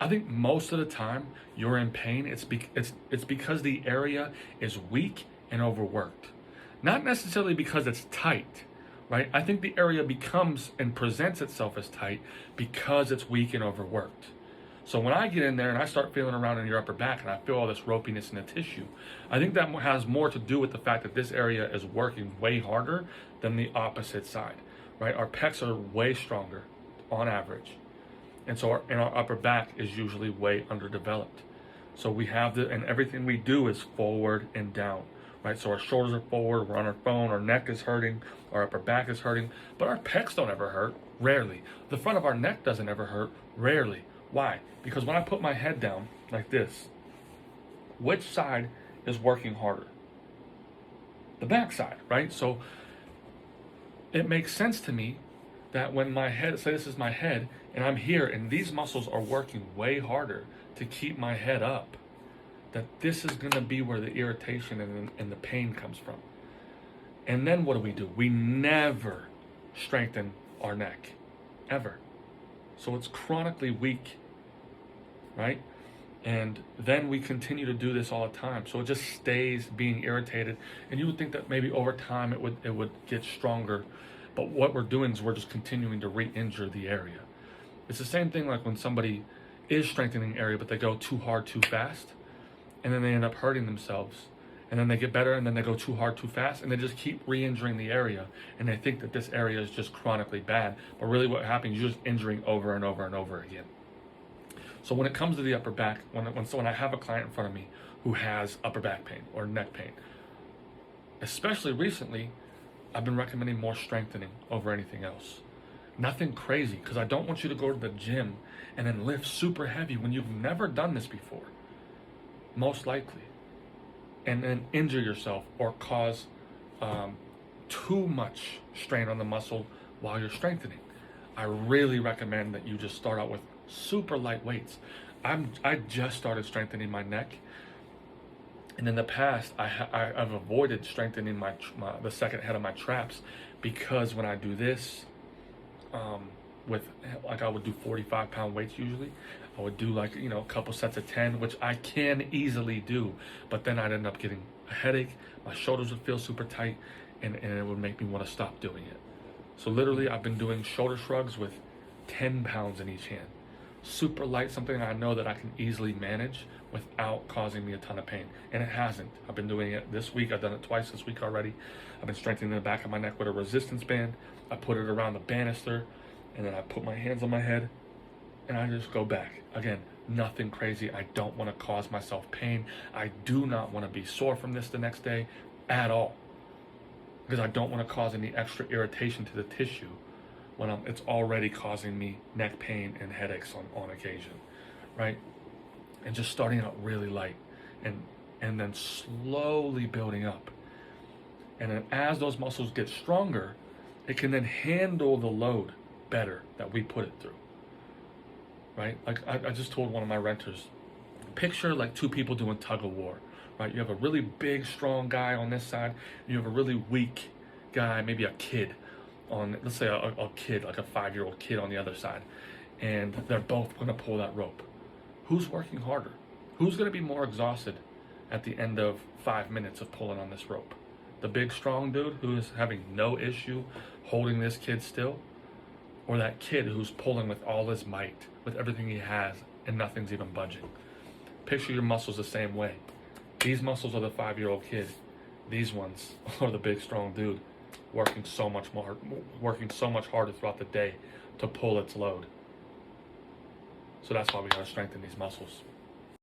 I think most of the time you're in pain, it's because the area is weak and overworked. Not necessarily because it's tight, right? I think the area becomes and presents itself as tight because it's weak and overworked. So when I get in there and I start feeling around in your upper back and I feel all this ropiness in the tissue, I think that has more to do with the fact that this area is working way harder than the opposite side, right? Our pecs are way stronger on average. And so our upper back is usually way underdeveloped. So we have and everything we do is forward and down, right? So our shoulders are forward, we're on our phone, our neck is hurting, our upper back is hurting, but our pecs don't ever hurt, rarely. The front of our neck doesn't ever hurt, rarely. Why? Because when I put my head down like this, which side is working harder? The back side, right? So it makes sense to me that when my head, say this is my head, and I'm here and these muscles are working way harder to keep my head up, that this is going to be where the irritation and the pain comes from. And then what do? We never strengthen our neck, ever. So it's chronically weak, right? And then we continue to do this all the time. So it just stays being irritated. And you would think that maybe over time it would get stronger. But what we're doing is we're just continuing to re-injure the area. It's the same thing like when somebody is strengthening area, but they go too hard too fast, and then they end up hurting themselves. And then they get better, and then they go too hard too fast, and they just keep re-injuring the area. And they think that this area is just chronically bad. But really what happens, you're just injuring over and over and over again. So when it comes to the upper back, when I have a client in front of me who has upper back pain or neck pain, especially recently, I've been recommending more strengthening over anything else. Nothing crazy, because I don't want you to go to the gym and then lift super heavy when you've never done this before, most likely, and then injure yourself or cause too much strain on the muscle while you're strengthening. I really recommend that you just start out with super light weights. I just started strengthening my neck, and in the past I've avoided strengthening the second head of my traps, because when I do this with, like, I would do 45-pound weights usually. I would do, like, a couple sets of 10, which I can easily do, but then I'd end up getting a headache, my shoulders would feel super tight, and it would make me want to stop doing it. So literally I've been doing shoulder shrugs with 10 pounds in each hand. Super light, something I know that I can easily manage without causing me a ton of pain. And it hasn't. I've been doing it this week. I've done it twice this week already. I've been strengthening the back of my neck with a resistance band. I put it around the banister, and then I put my hands on my head, and I just go back. Again, nothing crazy. I don't want to cause myself pain. I do not want to be sore from this the next day at all, because I don't want to cause any extra irritation to the tissue when it's already causing me neck pain and headaches on occasion, right? And just starting out really light and then slowly building up. And then as those muscles get stronger, it can then handle the load better that we put it through, right? Like I just told one of my renters, picture like two people doing tug of war, right? You have a really big, strong guy on this side, and you have a really weak guy, maybe a kid, on, let's say a kid, like a 5-year-old kid on the other side, and they're both going to pull that rope. Who's working harder? Who's going to be more exhausted at the end of 5 minutes of pulling on this rope? The big strong dude who is having no issue holding this kid still, or that kid who's pulling with all his might, with everything he has, and nothing's even budging? Picture your muscles the same way. These muscles are the 5-year-old kid. These ones are the big strong dude, working so much harder throughout the day to pull its load. So that's why we gotta strengthen these muscles.